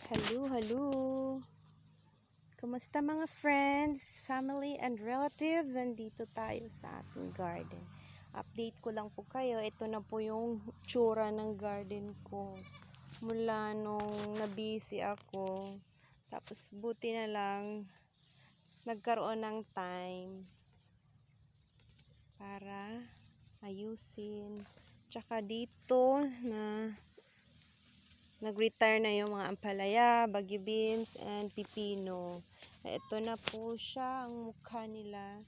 Hello, hello. Kumusta mga friends, family, and relatives? Andito tayo sa ating garden. Update ko lang po kayo. Ito na po yung tsura ng garden ko. Mula nung nabisi ako. Tapos buti na lang nagkaroon ng time para ayusin. Tsaka dito na nag-retire na yung mga ampalaya, bagyo beans, and pipino. Ito na po siya, ang mukha nila.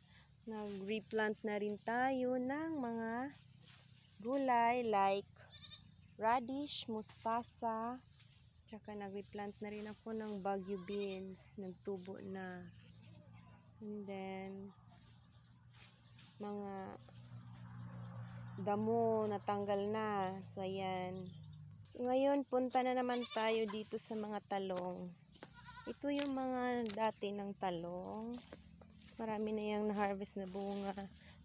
Nag-replant na rin tayo ng mga gulay like radish, mustasa, tsaka nag-replant na rin ako ng bagyo beans. Nagtubo na. And then, mga damo natanggal na. So, ayan. So, ngayon, punta na naman tayo dito sa mga talong. Ito yung mga dati ng talong. Marami na yung na-harvest na bunga.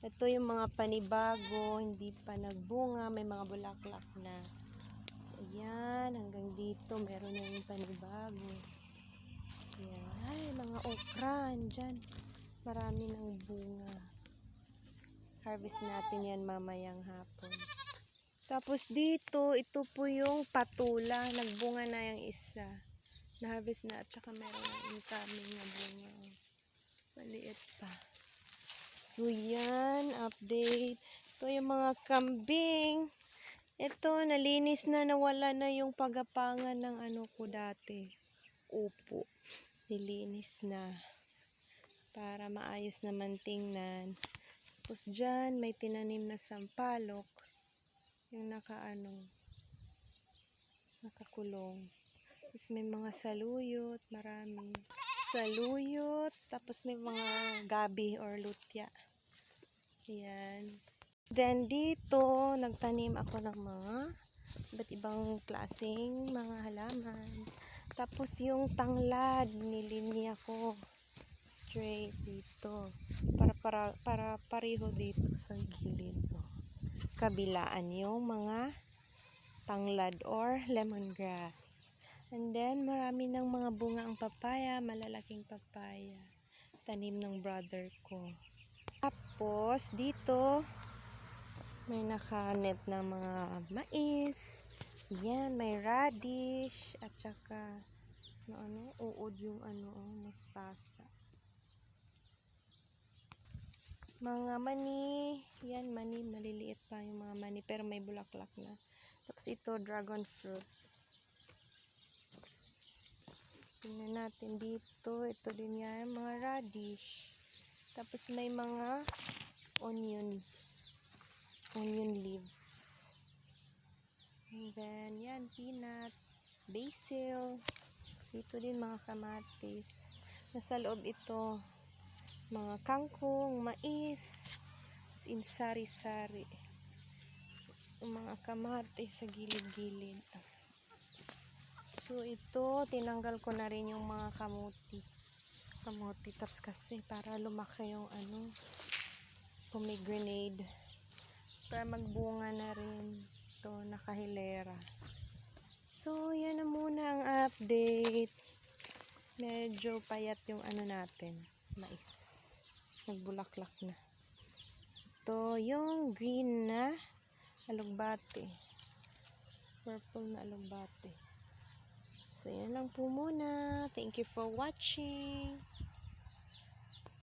Ito yung mga panibago, hindi pa nagbunga, may mga bulaklak na. So, ayan, hanggang dito, meron na yung panibago. Ayan, ay, mga okra, andyan. Marami ng bunga. Harvest natin yan mamayang hapon. Tapos dito, ito po yung patula. Nagbunga na yung isa. Na-harvest na at saka meron na incoming na bunga. Maliit pa. So yan, update. Ito yung mga kambing. Ito, nalinis na, nawala na yung pagapangan ng ano ko dati. Upo. Nilinis na. Para maayos naman tingnan. Tapos dyan, may tinanim na sampalok. Yung nakakulong. Tapos may mga saluyot, marami. Saluyot, tapos may mga gabi or lutya. Ayan. Then dito, nagtanim ako ng mga iba't ibang klaseng mga halaman. Tapos yung tanglad, nilinya ko straight dito. Para pareho dito sa gilid. Kabilaan yung mga tanglad or lemongrass. And then, marami ng mga bunga ang papaya, malalaking papaya. Tanim ng brother ko. Tapos, dito, may nakanet na mga mais. Yan, may radish, at saka, uod yung mustasa. Mga mani, yan mani, maliliit pa yung mga mani pero may bulaklak na. Tapos ito, dragon fruit. Tingnan natin dito, ito din yan, mga radish. Tapos may mga onion leaves. And then, yan, peanut, basil. Dito din mga kamatis. Nasa loob ito, mga kangkong, mais, in sari-sari. Mga kamatis sa gilid-gilid. So ito, tinanggal ko na rin yung mga kamuti tops kasi para lumaki yung pomegranate. Para magbunga na rin ito, nakahilera. So yan na muna ang update. Medyo payat yung natin, mais. Nagbulaklak na. Ito yung green na alugbate. Purple na alugbate. So, yan lang po muna. Thank you for watching.